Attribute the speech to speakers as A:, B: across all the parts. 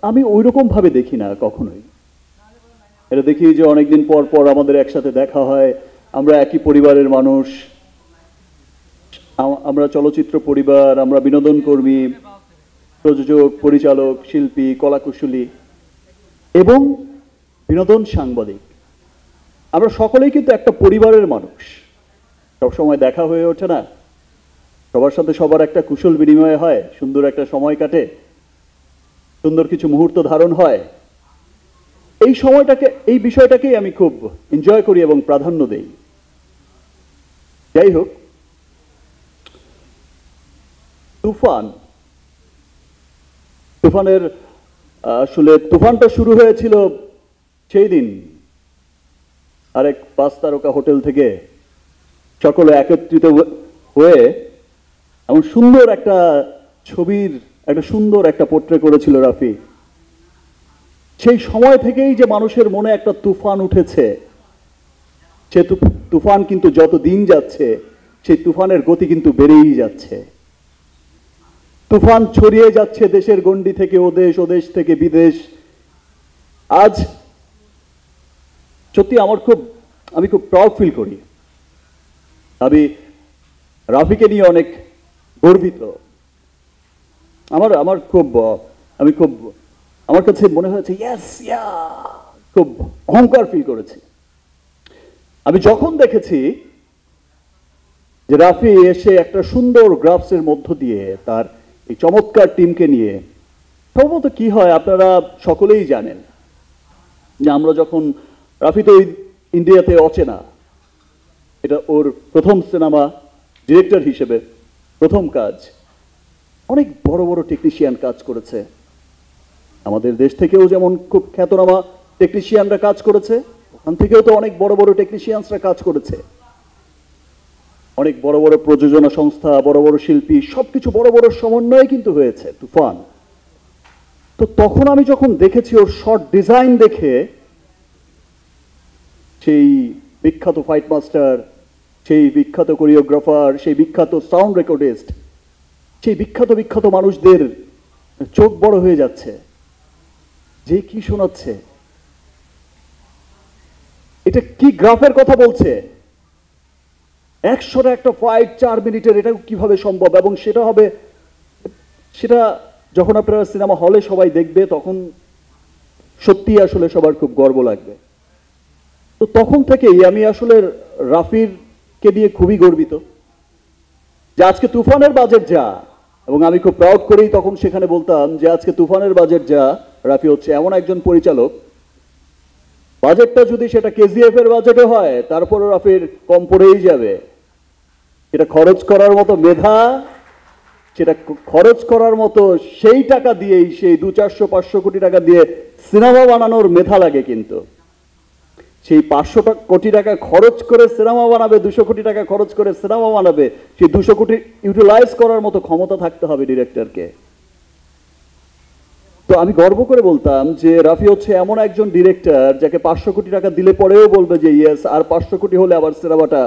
A: আমি ওই রকম ভাবে দেখি না কখনোই। এটা দেখি যে অনেকদিন পর পর আমাদের একসাথে দেখা হয়, আমরা একই পরিবারের মানুষ, আমরা চলচ্চিত্র পরিবার, আমরা বিনোদন কর্মী, প্রযোজক, পরিচালক, শিল্পী, কলাকুশলী এবং বিনোদন সাংবাদিক, আমরা সকলেই কিন্তু একটা পরিবারের মানুষ। সবসময় দেখা হয়ে ওঠে না, সবার সাথে সবার একটা কুশল বিনিময় হয়, সুন্দর একটা সময় কাটে, সুন্দর কিছু মুহূর্ত ধারণ হয়। এই সময়টাকে, এই বিষয়টাকেই আমি খুব এনজয় করি এবং প্রাধান্য দেই। যাই হোক, তুফানের আসলে তুফানটা শুরু হয়েছিল সেই দিন আরেক 5 তারকা হোটেল থেকে সকলে একত্রিত হয়ে এমন সুন্দর একটা ছবির একটা সুন্দর একটা পোর্ট্রে করেছিল রাফি। সেই সময় থেকেই যে মানুষের মনে একটা তুফান উঠেছে, সে তুফান কিন্তু যত দিন যাচ্ছে সেই তুফানের গতি কিন্তু বেড়েই যাচ্ছে। তুফান ছড়িয়ে যাচ্ছে দেশের গণ্ডি থেকে ওদেশ, ওদেশ থেকে বিদেশ। আজ সত্যি আমি খুব প্রাউড ফিল করি। আমি রাফিকে নিয়ে অনেক গর্বিত। আমার কাছে মনে হয়েছে খুব অহংকার ফিল করেছি আমি যখন দেখেছি যে রাফি এসে একটা সুন্দর গ্রাফসের মধ্য দিয়ে তার এই চমৎকার টিমকে নিয়ে। সম্ভবত কি হয় আপনারা সকলেই জানেন যে আমরা যখন, রাফি তো ইন্ডিয়াতে অচেনা, এটা ওর প্রথম সিনেমা, ডিরেক্টর হিসেবে প্রথম কাজ। অনেক বড় বড় টেকনিশিয়ান কাজ করেছে, আমাদের দেশ থেকেও যেমন খুব খ্যাতনামা টেকনিশিয়ানরা কাজ করেছে, ওখান থেকেও তো অনেক বড় বড় টেকনিশিয়ানসরা কাজ করেছে। অনেক বড় বড় প্রযোজনা সংস্থা, বড় বড় শিল্পী, সবকিছু বড় বড় সমন্বয়ে কিন্তু হয়েছে তুফান। তো তখন আমি যখন দেখেছি ওর শর্ট ডিজাইন দেখে, সেই বিখ্যাত ফাইট মাস্টার, সেই বিখ্যাত কোরিওগ্রাফার, সেই বিখ্যাত সাউন্ড রেকর্ডিস্ট, সেই বিখ্যাত বিখ্যাত মানুষদের চোখ বড় হয়ে যাচ্ছে যে কি শোনাচ্ছে, এটা কি গ্রাফের কথা বলছে, 100 একটা ফাইট 4 মিনিটের, এটা কিভাবে সম্ভব? এবং সেটা যখন আপনারা সিনেমা হলে সবাই দেখবে তখন সত্যি আসলে সবার খুব গর্ব লাগবে। তো তখন থেকেই আমি আসলে রাফির কে নিয়ে খুবই গর্বিত যে আজকে তুফানের বাজেট যা, এবং আমি খুব প্রাউড করেই তখন সেখানে বলতাম যে আজকে তুফানের বাজেট যা, রাফি হচ্ছে এমন একজন পরিচালক, বাজেটটা যদি সেটা কেজিএফ এর বাজেটে হয় তারপরে রাফির কম পড়েই যাবে। সেটা খরচ করার মতো মেধা, সেটা খরচ করার মতো সেই টাকা দিয়েই, সেই 200-400 কোটি টাকা দিয়ে সিনেমা বানানোর মেধা লাগে। কিন্তু সেই 500 কোটি টাকা খরচ করে সিনেমা বানাবে, 200 কোটি টাকা খরচ করে সিনেমা বানাবে, সেই 200 কোটি ইউটিলাইজ করার মতো ক্ষমতা থাকতে হবে ডিরেক্টরকে। তো আমি গর্ব করে বলতাম যে রাফি হচ্ছে এমন একজন ডিরেক্টর যাকে 500 কোটি টাকা দিলে পরেও বলবে যে ইয়েস, আর 500 কোটি হলে আবার সিনেমাটা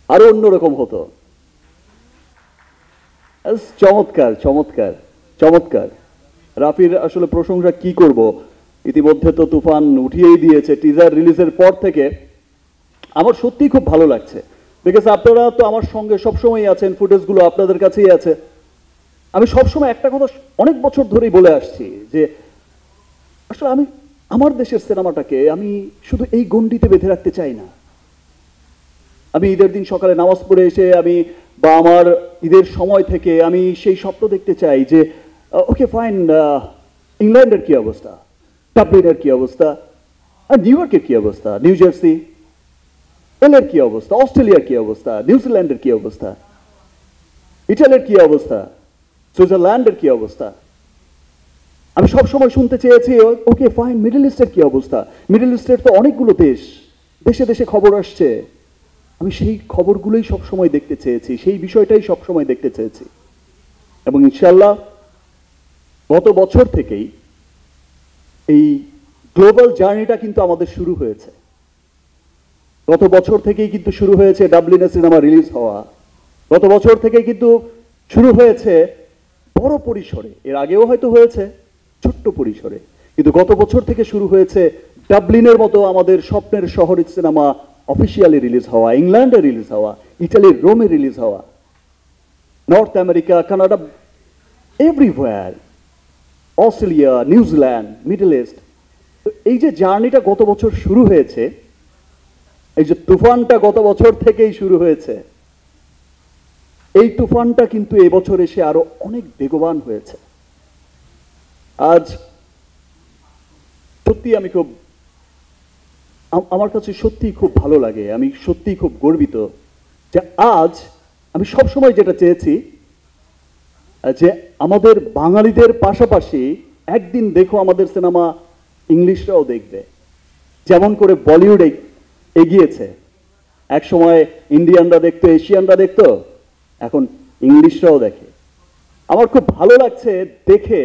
A: আরো অন্যরকম হতো। চমৎকার চমৎকার চমৎকার। রাফির আসলে প্রশংসা কি করব, ইতিমধ্যে তো তুফান উঠিয়েই দিয়েছে টিজার রিলিজের পর থেকে। আমার সত্যিই খুব ভালো লাগছে, বিকজ আপনারা তো আমার সঙ্গে সবসময় আছেন, ফুটেজগুলো আপনাদের কাছেই আছে। আমি সবসময় একটা কথা অনেক বছর ধরেই বলে আসছি যে আসলে আমি আমার দেশের সিনেমাটাকে আমি শুধু এই গণ্ডিতে বেঁধে রাখতে চাই না। আমি ঈদের দিন সকালে নামাজ পড়ে এসে আমি বা আমার ঈদের সময় থেকে আমি সেই স্বপ্ন দেখতে চাই যে ওকে ফাইন, ইংল্যান্ডের কি অবস্থা, ডাবলিনের কি অবস্থা, আর নিউ ইয়র্কের কি অবস্থা, নিউ জার্সি, এলের কি অবস্থা, অস্ট্রেলিয়ার কি অবস্থা, নিউজিল্যান্ডের কি অবস্থা, ইটালির কি অবস্থা, সুইজারল্যান্ডের কি অবস্থা। আমি সবসময় শুনতে চেয়েছি ওকে ফাইন, মিডল ইস্টের কি অবস্থা। মিডল ইস্টের তো অনেকগুলো দেশ, দেশে দেশে খবর আসছে, আমি সেই খবরগুলোই সবসময় দেখতে চেয়েছি, সেই বিষয়টাই সবসময় দেখতে চেয়েছি। এবং ইনশাল্লাহ গত বছর থেকেই এই গ্লোবাল জার্নিটা কিন্তু আমাদের শুরু হয়েছে। গত বছর থেকেই কিন্তু শুরু হয়েছে ডাবলিনে সিনেমা রিলিজ হওয়া, গত বছর থেকেই কিন্তু শুরু হয়েছে বড় পরিসরে, এর আগেও হয়তো হয়েছে, ছোট্ট পরিসরে, কিন্তু গত বছর থেকে শুরু হয়েছে ডাবলিনের মতো আমাদের স্বপ্নের শহরের সিনেমা অফিসিয়ালি রিলিজ হওয়া, ইংল্যান্ডে রিলিজ হওয়া, ইটালির রোমে রিলিজ হওয়া, north America, Canada, everywhere, Australia, New Zealand, middle east. এই যে জার্নিটা গত বছর শুরু হয়েছে, এই যে তুফানটা গত বছর থেকেই শুরু হয়েছে, এই তুফানটা কিন্তু এবছর এসে আরো অনেক বেগবান হয়েছে। আজ সত্যি আমি খুব, আমার কাছে সত্যি খুব ভালো লাগে, আমি সত্যি খুব গর্বিত যে আজ আমি সবসময় যেটা চেয়েছি যে আমাদের বাঙালিদের পাশাপাশি একদিন দেখো আমাদের সিনেমা ইংলিশরাও দেখবে, যেমন করে বলিউড এগিয়েছে। এক সময় ইন্ডিয়ানরা দেখতো, এশিয়ানরা দেখতো, এখন ইংলিশরাও দেখে। আমার খুব ভালো লাগছে দেখে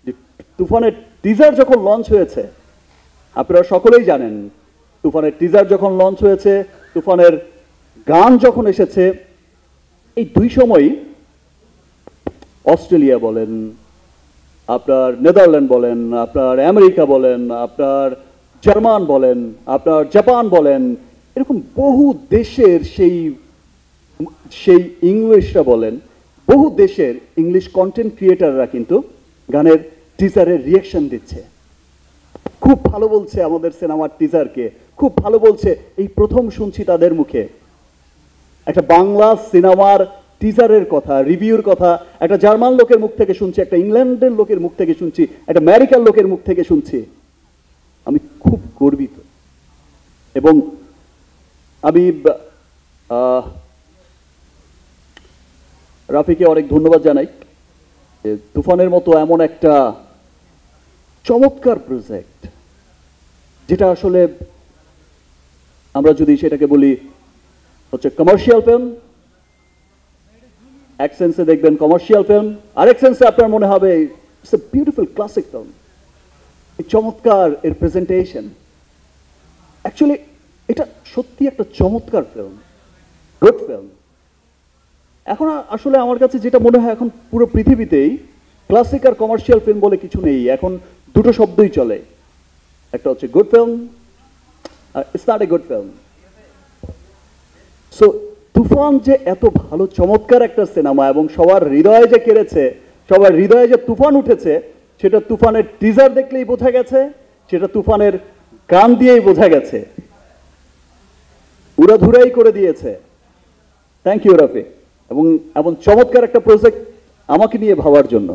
A: যে তুফানের টিজার যখন লঞ্চ হয়েছে, আপনারা সকলেই জানেন তুফানের টিজার যখন লঞ্চ হয়েছে, তুফানের গান যখন এসেছে, এই দুই সময়ই অস্ট্রেলিয়া বলেন, আপনার নেদারল্যান্ড বলেন, আপনার আমেরিকা বলেন, আপনার জার্মান বলেন, আপনার জাপান বলেন, এরকম বহু দেশের সেই ইংলিশরা বলেন, বহু দেশের ইংলিশ কন্টেন্ট ক্রিয়েটাররা কিন্তু গানের টিজারের রিয়াকশন দিচ্ছে। খুব ভালো বলছে আমাদের সিনেমার টিজারকে, খুব ভালো বলছে। এই প্রথম শুনছি তাদের মুখে একটা বাংলা সিনেমার টিজারের কথা, রিভিউর কথা একটা জার্মান লোকের মুখ থেকে শুনছি, একটা ইংল্যান্ডের লোকের মুখ থেকে শুনছি, একটা আমেরিকার লোকের মুখ থেকে শুনছি। আমি খুব গর্বিত এবং আমি রাফিকে অনেক ধন্যবাদ জানাই যে তুফানের মতো এমন একটা চমৎকার প্রজেক্ট, যেটা আসলে আমরা যদি সেটাকে বলি হচ্ছে কমার্শিয়াল ফিল্ম, এক সেন্সে দেখবেন কমার্শিয়াল ফিল্ম, আরেক সেন্সে আপনার মনে হবে it's a beautiful classic film. এই চমৎকার এর প্রেজেন্টেশন, অ্যাকচুয়ালি এটা সত্যি একটা চমৎকার ফিল্ম, গুড ফিল্ম। এখন আসলে আমার কাছে যেটা মনে হয়, এখন পুরো পৃথিবীতেই ক্লাসিক আর কমার্শিয়াল ফিল্ম বলে কিছু নেই, এখন দুটো শব্দই চলে, একটা হচ্ছে গুড ফিল্ম আর it's not a good film. So Toofan যে এত ভালো চমৎকার একটা সিনেমা এবং সবার হৃদয়ে যে কেড়েছে, সবার হৃদয়ে যে তুফান উঠেছে, সেটা তুফানের টিজার দেখলেই বোঝা গেছে, সেটা তুফানের গান দিয়েই বোঝা গেছে, উড়াধুরাই করে দিয়েছে। থ্যাংক ইউ রাফি, এবং এমন চমৎকার একটা প্রজেক্ট আমাকে নিয়ে ভাবার জন্য।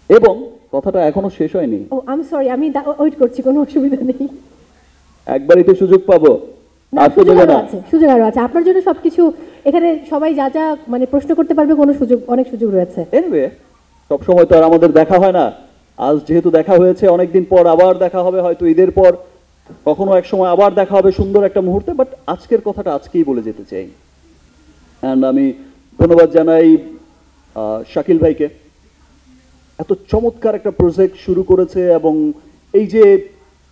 A: এবং কথাটা এখনো শেষ হয়নি।
B: ও আই এম সরি, আমি ওয়েট করছি, কোনো অসুবিধা নেই।
A: একবারই তো সুযোগ পাবো, আর তো দেবে না।
B: সুযোগ আরো আছে আপনার জন্য, সবকিছু এখানে সবাই যা যা মানে প্রশ্ন করতে পারবে, কোনো সুযোগ, অনেক সুযোগ রয়েছে।
A: এনিওয়ে, সব সময় তো আর আমাদের দেখা হয় না, আজ যেহেতু দেখা হয়েছে, অনেকদিন পর আবার দেখা হবে, হয়তো ঈদের পর কখনো এক সময় আবার দেখা হবে সুন্দর একটা মুহূর্তে, বাট আজকের কথাটা আজকেই বলে যেতে চাই। অ্যান্ড আমি ধন্যবাদ জানাই শাকিল ভাইকে, এত চমৎকার একটা প্রজেক্ট শুরু করেছে, এবং এই যে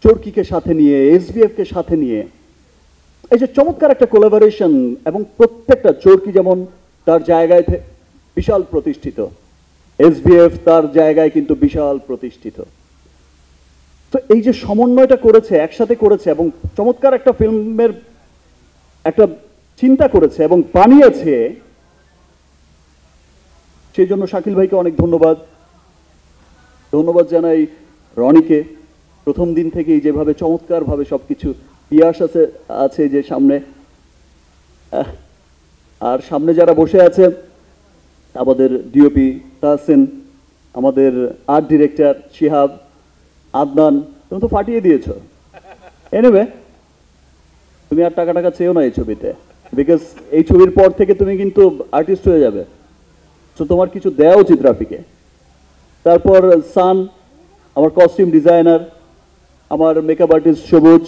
A: চরকিকে সাথে নিয়ে, এসবিএফকে সাথে নিয়ে এই যে চমৎকার একটা কোলাবোরেশন, এবং প্রত্যেকটা চরকি যেমন তার জায়গায় বিশাল প্রতিষ্ঠিত, এসবিএফ তার জায়গায় কিন্তু বিশাল প্রতিষ্ঠিত। তো এই যে সমন্বয়টা করেছে, একসাথে করেছে, এবং চমৎকার একটা ফিল্মের একটা চিন্তা করেছে এবং বানিয়েছে, সেই জন্য শাকিল ভাইকে অনেক ধন্যবাদ। ধন্যবাদ জানাই রনিকে, প্রথম দিন থেকেই যেভাবে চমৎকারভাবে সবকিছু পিয়াস আছে যে সামনে, আর সামনে যারা বসে আছে, আমাদের ডিওপি তাহসিন, আমাদের আর্ট ডিরেক্টর শিহাব, আদনান, তুমি তো ফাটিয়ে দিয়েছ। এনিওয়ে, তুমি আর টাকা চেয়েও না এই ছবিতে, বিকজ এই ছবির পর থেকে তুমি কিন্তু আর্টিস্ট হয়ে যাবে, তো তোমার কিছু দেওয়া উচিত রাফিকে। তারপর সান, আমার কস্টিউম ডিজাইনার, আমার মেকআপ আর্টিস্ট সবুজ,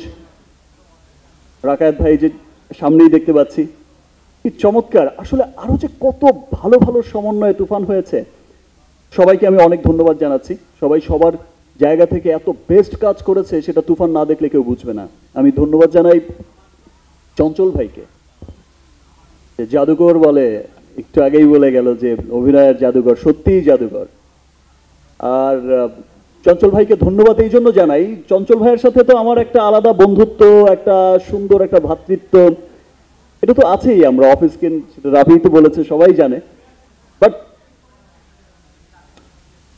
A: রাকায়েত ভাই যে সামনেই দেখতে পাচ্ছি, কি চমৎকার। আসলে আরো যে কত ভালো ভালো সমন্বয়ে তুফান হয়েছে, সবাইকে আমি অনেক ধন্যবাদ জানাচ্ছি। সবাই সবার জায়গা থেকে এত বেস্ট কাজ করেছে, সেটা তুফান না দেখলে কেউ বুঝবে না। আমি ধন্যবাদ জানাই চঞ্চল ভাইকে, যে জাদুকর বলে, একটু আগেই বলে গেল যে অভিনয়ের জাদুকর, সত্যিই জাদুকর। আর চঞ্চল ভাইকে ধন্যবাদ এই জন্য জানাই, চঞ্চল ভাইয়ের সাথে তো আমার একটা আলাদা বন্ধুত্ব, একটা সুন্দর একটা ভ্রাতৃত্ব, এটা তো আছেই। আমরা অফিসকে, সেটা রাবি তো বলেছে, সবাই জানে। বাট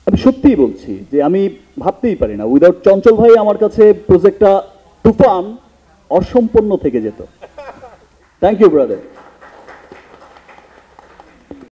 A: আমি সত্যিই বলছি যে আমি ভাবতেই পারি না, উইদাউট চঞ্চল ভাই আমার কাছে প্রজেক্টটা তুফান অসম্পূর্ণ থেকে যেত। Thank you brother.